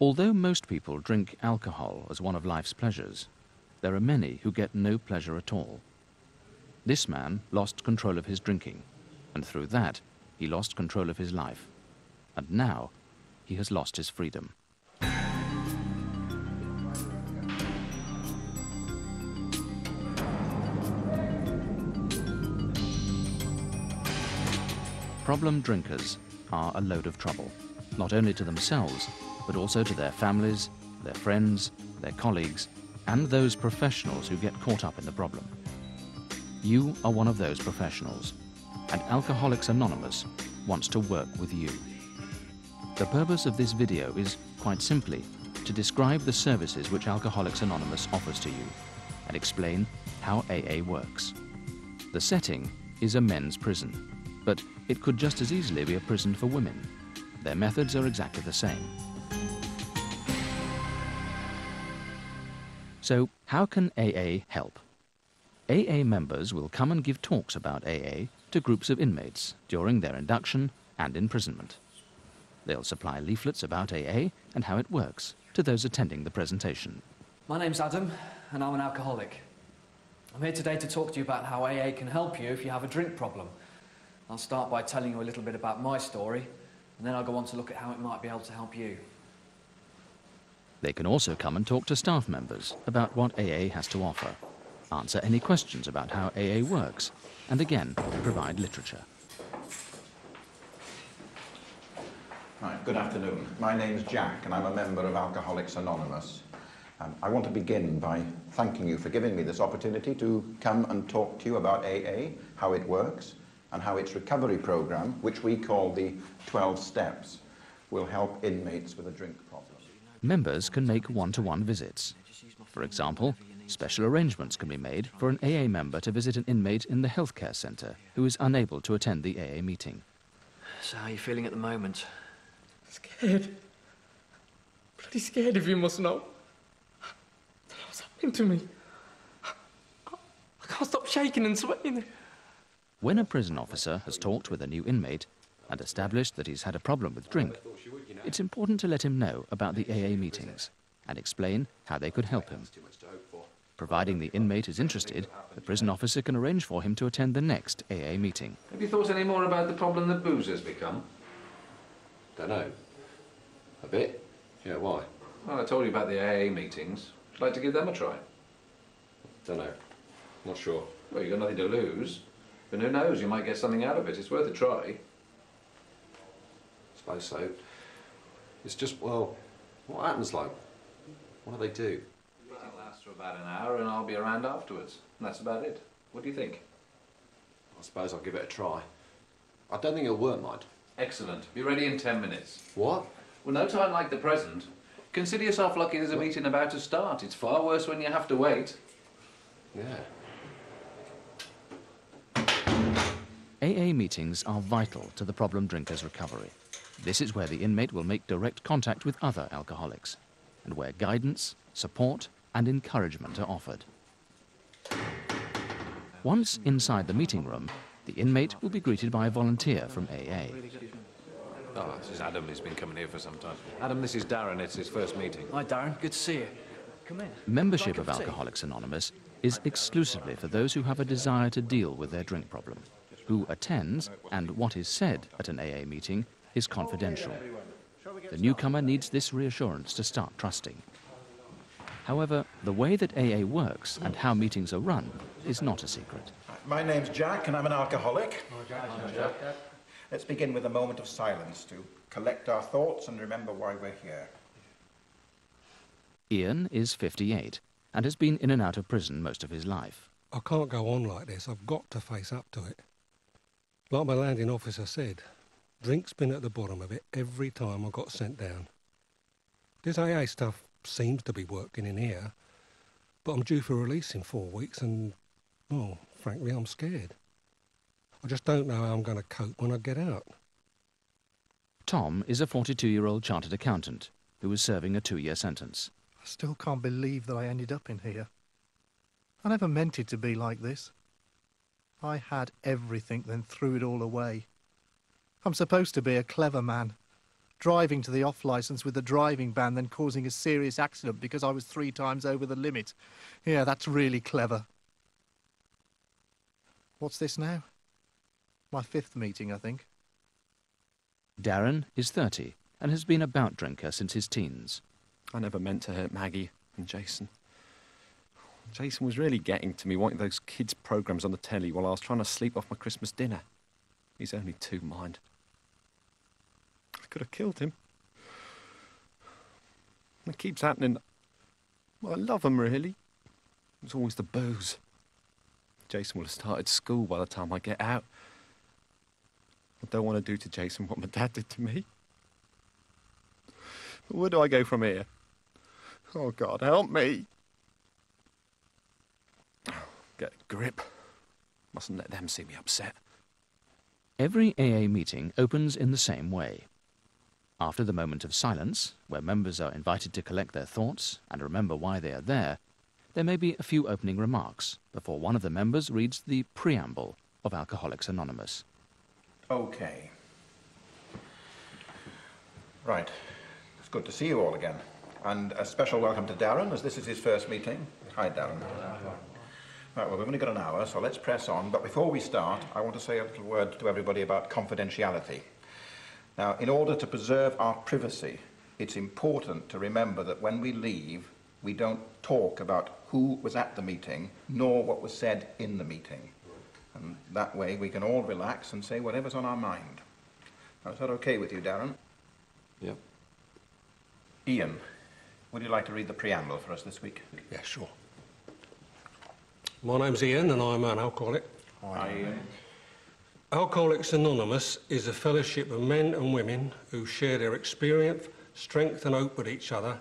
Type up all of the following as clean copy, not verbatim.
Although most people drink alcohol as one of life's pleasures, there are many who get no pleasure at all. This man lost control of his drinking, and through that, he lost control of his life. And now, he has lost his freedom. Problem drinkers are a load of trouble, not only to themselves, but also to their families, their friends, their colleagues, and those professionals who get caught up in the problem. You are one of those professionals, and Alcoholics Anonymous wants to work with you. The purpose of this video is, quite simply, to describe the services which Alcoholics Anonymous offers to you and explain how AA works. The setting is a men's prison, but it could just as easily be a prison for women. Their methods are exactly the same. So, how can AA help? AA members will come and give talks about AA to groups of inmates during their induction and imprisonment. They'll supply leaflets about AA and how it works to those attending the presentation. My name's Adam, and I'm an alcoholic. I'm here today to talk to you about how AA can help you if you have a drink problem. I'll start by telling you a little bit about my story, and then I'll go on to look at how it might be able to help you. They can also come and talk to staff members about what AA has to offer, answer any questions about how AA works, and again, provide literature. Right, good afternoon. My name's Jack, and I'm a member of Alcoholics Anonymous. I want to begin by thanking you for giving me this opportunity to come and talk to you about AA, how it works, and how its recovery program, which we call the 12 Steps, will help inmates with a drink problem. Members can make one-to-one visits. For example, special arrangements can be made for an AA member to visit an inmate in the healthcare centre who is unable to attend the AA meeting. So how are you feeling at the moment? Scared. Bloody scared, if you must know. I don't know what's happening to me. I can't stop shaking and sweating. When a prison officer has talked with a new inmate and established that he's had a problem with drink, it's important to let him know about the AA meetings and explain how they could help him. Providing the inmate is interested, the prison officer can arrange for him to attend the next AA meeting. Have you thought any more about the problem that booze has become? Don't know. A bit? Yeah, why? Well, I told you about the AA meetings. Would you like to give them a try? Don't know. Not sure. Well, you've got nothing to lose. But who knows, you might get something out of it. It's worth a try. Suppose so. It's just, well, what happens like? What do they do? The meeting lasts for about an hour and I'll be around afterwards. And that's about it. What do you think? I suppose I'll give it a try. I don't think it'll work, mind. Excellent. Be ready in 10 minutes. What? Well, no time like the present. Consider yourself lucky there's a meeting about to start. It's far worse when you have to wait. Yeah. AA meetings are vital to the problem drinker's recovery. This is where the inmate will make direct contact with other alcoholics, and where guidance, support, and encouragement are offered. Once inside the meeting room, the inmate will be greeted by a volunteer from AA. Oh, this is Adam. He's been coming here for some time. Adam, this is Darren. It's his first meeting. Hi, Darren. Good to see you. Come in. Membership of Alcoholics Anonymous is exclusively for those who have a desire to deal with their drink problem. Who attends and what is said at an AA meeting is confidential. The newcomer needs this reassurance to start trusting. However, the way that AA works and how meetings are run is not a secret. My name's Jack, and I'm an alcoholic. Let's begin with a moment of silence to collect our thoughts and remember why we're here. Ian is 58 and has been in and out of prison most of his life. I can't go on like this. I've got to face up to it. Like my landing officer said, drink's been at the bottom of it every time I got sent down. This AA stuff seems to be working in here, but I'm due for release in 4 weeks and, well, frankly, I'm scared. I just don't know how I'm going to cope when I get out. Tom is a 42-year-old chartered accountant who is serving a 2-year sentence. I still can't believe that I ended up in here. I never meant it to be like this. I had everything, then threw it all away. I'm supposed to be a clever man, driving to the off-licence with a driving ban, then causing a serious accident because I was 3 times over the limit. Yeah, that's really clever. What's this now? My 5th meeting, I think. Darren is 30 and has been a bout drinker since his teens. I never meant to hurt Maggie and Jason. Jason was really getting to me, wanting those kids' programmes on the telly while I was trying to sleep off my Christmas dinner. He's only 2 mind. I could have killed him. It keeps happening. Well, I love him, really. It's always the booze. Jason will have started school by the time I get out. I don't want to do to Jason what my dad did to me. Where do I go from here? Oh, God, help me. Get a grip. Mustn't let them see me upset. Every AA meeting opens in the same way. After the moment of silence, where members are invited to collect their thoughts and remember why they are there may be a few opening remarks before one of the members reads the preamble of Alcoholics Anonymous. Okay. Right. It's good to see you all again. And a special welcome to Darren, as this is his first meeting. Hi, Darren. Right, well, we've only got an hour, so let's press on. But before we start, I want to say a little word to everybody about confidentiality. Now, in order to preserve our privacy, it's important to remember that when we leave, we don't talk about who was at the meeting, nor what was said in the meeting. And that way we can all relax and say whatever's on our mind. Now, is that okay with you, Darren? Yep. Ian, would you like to read the preamble for us this week? Yeah, sure. My name's Ian and I'm an alcoholic. Hi, Ian. Alcoholics Anonymous is a fellowship of men and women who share their experience, strength and hope with each other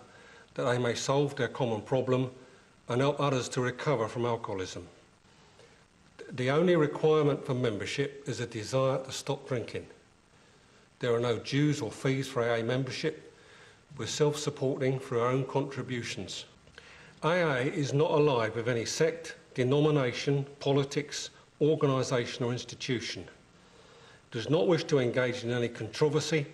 that they may solve their common problem and help others to recover from alcoholism. The only requirement for membership is a desire to stop drinking. There are no dues or fees for AA membership. We're self-supporting through our own contributions. AA is not allied with any sect, denomination, politics, organisation or institution. Does not wish to engage in any controversy,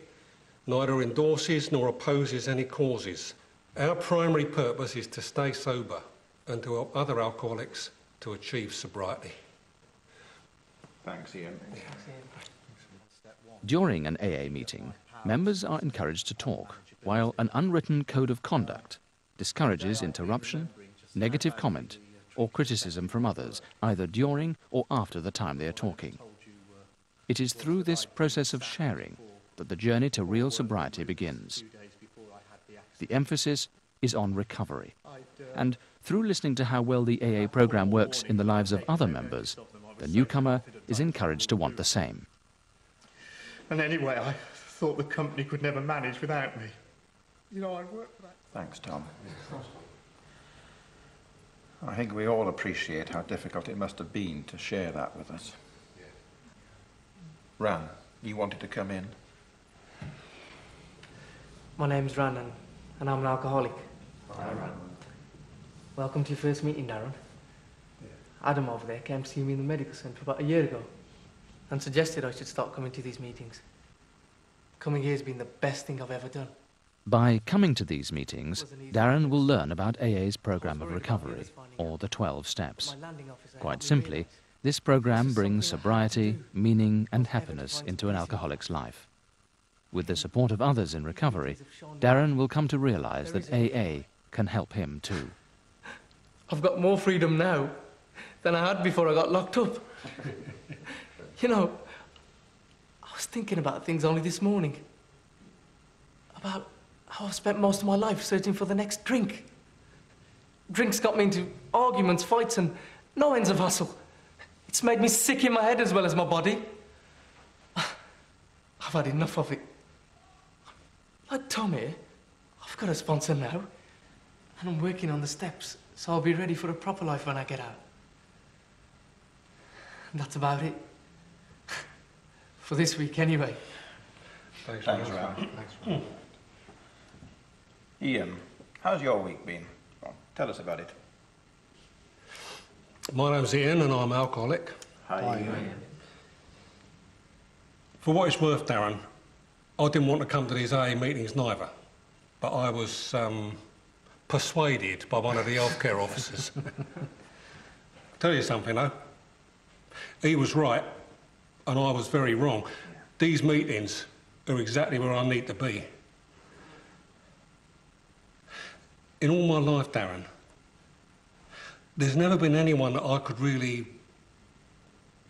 neither endorses nor opposes any causes. Our primary purpose is to stay sober and to help other alcoholics to achieve sobriety. Thanks, Ian. During an AA meeting, members are encouraged to talk, while an unwritten code of conduct discourages interruption, negative comment, or criticism from others, either during or after the time they are talking. It is through this process of sharing that the journey to real sobriety begins. The emphasis is on recovery, and through listening to how well the AA program works in the lives of other members, the newcomer is encouraged to want the same. And anyway, I thought the company could never manage without me. You know, I work for that. Thanks, Tom. I think we all appreciate how difficult it must have been to share that with us. Ran, you wanted to come in? My name's Ran and I'm an alcoholic. Hi, Ran. Welcome to your first meeting, Darren. Adam over there came to see me in the medical centre about a year ago and suggested I should start coming to these meetings. Coming here has been the best thing I've ever done. By coming to these meetings, Darren will learn about AA's program of recovery, or the 12 steps. Quite simply, this program brings sobriety, meaning and happiness into an alcoholic's life. With the support of others in recovery, Darren will come to realise that AA can help him too. I've got more freedom now than I had before I got locked up. You know, I was thinking about things only this morning. About how I've spent most of my life searching for the next drink. Drinks got me into arguments, fights, and no ends of hustle. It's made me sick in my head as well as my body. I've had enough of it. Like Tom here, I've got a sponsor now, and I'm working on the steps, so I'll be ready for a proper life when I get out. And that's about it. For this week, anyway. Thanks, Ran. Ian, how's your week been? Well, tell us about it. My name's Ian and I'm an alcoholic. Hi, Ian. For what it's worth, Darren, I didn't want to come to these AA meetings neither, but I was persuaded by one of the healthcare officers. Tell you something, though. He was right, and I was very wrong. These meetings are exactly where I need to be. In all my life, Darren, there's never been anyone that I could really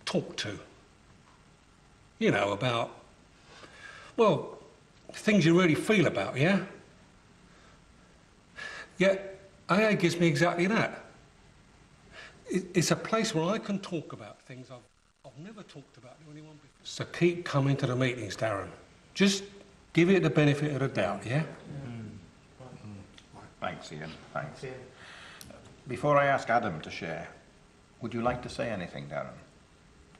talk to. You know, about, well, things you really feel about, yeah? Yet, AA gives me exactly that. It's a place where I can talk about things I've never talked about to anyone before. So keep coming to the meetings, Darren. Just give it the benefit of the doubt, yeah? Thanks, Ian. Thanks. Before I ask Adam to share, would you like to say anything, Darren?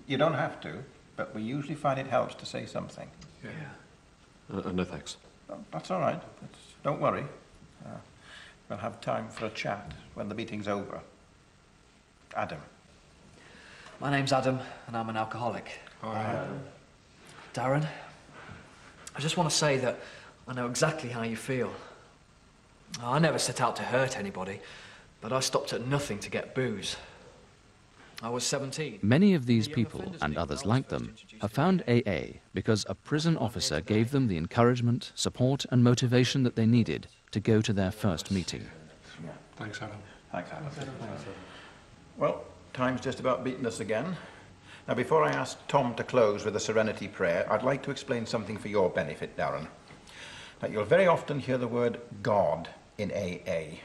You don't have to, but we usually find it helps to say something. Yeah. No thanks. Oh, that's all right. Don't worry. We'll have time for a chat when the meeting's over. Adam. My name's Adam, and I'm an alcoholic. Hi. Darren, I just want to say that I know exactly how you feel. I never set out to hurt anybody, but I stopped at nothing to get booze. I was 17. Many of these people, and others like them, have found AA because a prison officer gave them the encouragement, support and motivation that they needed to go to their first meeting. Thanks, Adam. Thanks, Adam. Well, time's just about beaten us again. Now, before I ask Tom to close with a serenity prayer, I'd like to explain something for your benefit, Darren. Now, you'll very often hear the word God in AA.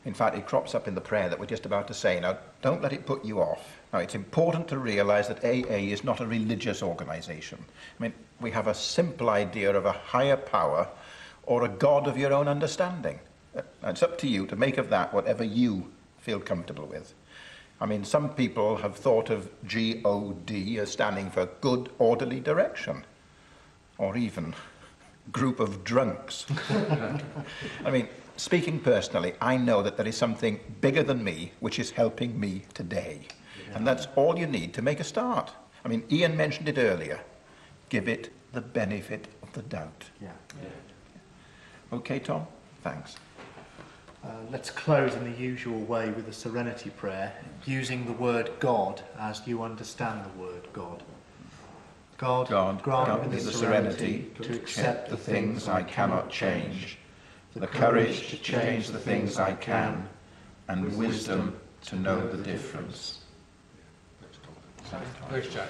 In fact, it crops up in the prayer that we're just about to say. Now, don't let it put you off. Now, it's important to realise that AA is not a religious organisation. I mean, we have a simple idea of a higher power or a God of your own understanding. It's up to you to make of that whatever you feel comfortable with. I mean, some people have thought of G-O-D as standing for good, orderly direction, or even group of drunks. I mean, speaking personally, I know that there is something bigger than me which is helping me today. And that's all you need to make a start. I mean, Ian mentioned it earlier. Give it the benefit of the doubt. Okay, Tom? Thanks. Let's close in the usual way with a serenity prayer, using the word God as you understand the word God. God, grant me the serenity to accept the things I cannot change, the courage to change the things I can, and wisdom to know the difference. Thanks, Jack.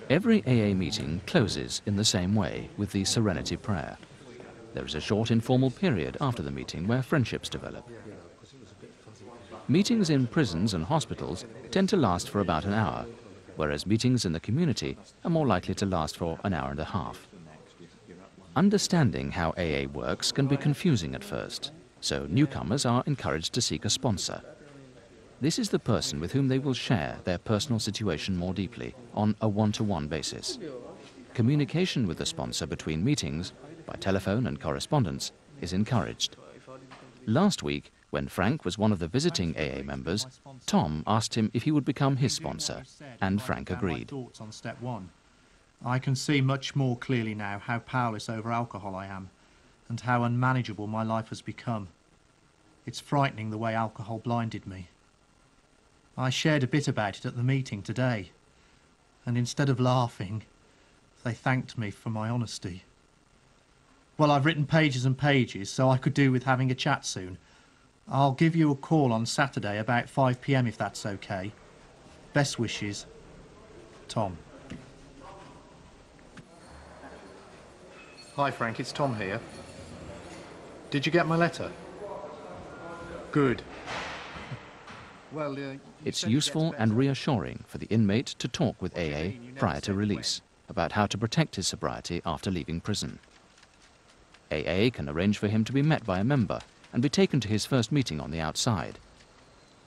Every AA meeting closes in the same way with the serenity prayer. There is a short informal period after the meeting where friendships develop. Meetings in prisons and hospitals tend to last for about an hour, whereas meetings in the community are more likely to last for an hour and a half. Understanding how AA works can be confusing at first, so newcomers are encouraged to seek a sponsor. This is the person with whom they will share their personal situation more deeply on a one-to-one basis. Communication with the sponsor between meetings, by telephone and correspondence, is encouraged. Last week, when Frank was one of the visiting AA members, Tom asked him if he would become his sponsor, and Frank agreed. Thoughts on step one. I can see much more clearly now how powerless over alcohol I am, and how unmanageable my life has become. It's frightening the way alcohol blinded me. I shared a bit about it at the meeting today, and instead of laughing, they thanked me for my honesty. Well, I've written pages and pages, so I could do with having a chat soon. I'll give you a call on Saturday about 5 p.m. if that's okay. Best wishes, Tom. Hi Frank, it's Tom here. Did you get my letter? Good. Well, It's useful and reassuring for the inmate to talk with AA prior to release about how to protect his sobriety after leaving prison. AA can arrange for him to be met by a member and be taken to his first meeting on the outside.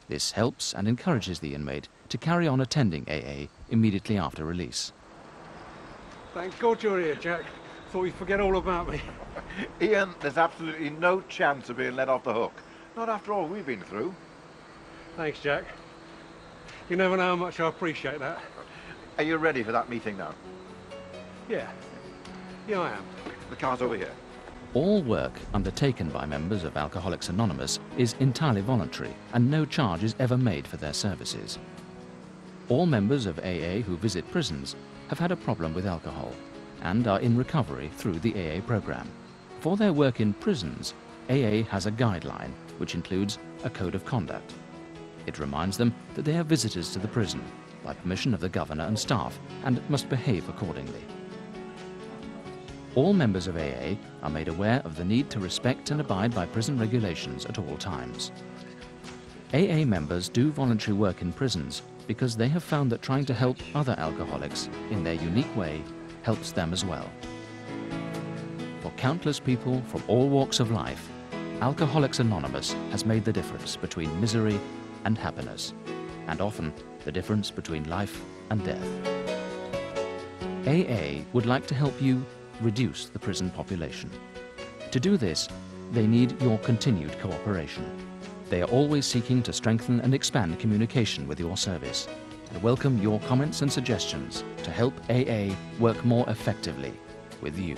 This helps and encourages the inmate to carry on attending AA immediately after release. Thank God you're here, Jack. Thought you'd forget all about me. Ian, there's absolutely no chance of being let off the hook. Not after all we've been through. Thanks, Jack. You never know how much I appreciate that. Are you ready for that meeting now? Yeah. Yeah, I am. The car's over here. All work undertaken by members of Alcoholics Anonymous is entirely voluntary, and no charge is ever made for their services. All members of AA who visit prisons have had a problem with alcohol and are in recovery through the AA program. For their work in prisons, AA has a guideline which includes a code of conduct. It reminds them that they are visitors to the prison by permission of the governor and staff and must behave accordingly. All members of AA are made aware of the need to respect and abide by prison regulations at all times. AA members do voluntary work in prisons because they have found that trying to help other alcoholics in their unique way helps them as well. For countless people from all walks of life, Alcoholics Anonymous has made the difference between misery and happiness, and often the difference between life and death. AA would like to help you reduce the prison population. To do this, they need your continued cooperation. They are always seeking to strengthen and expand communication with your service and welcome your comments and suggestions to help AA work more effectively with you.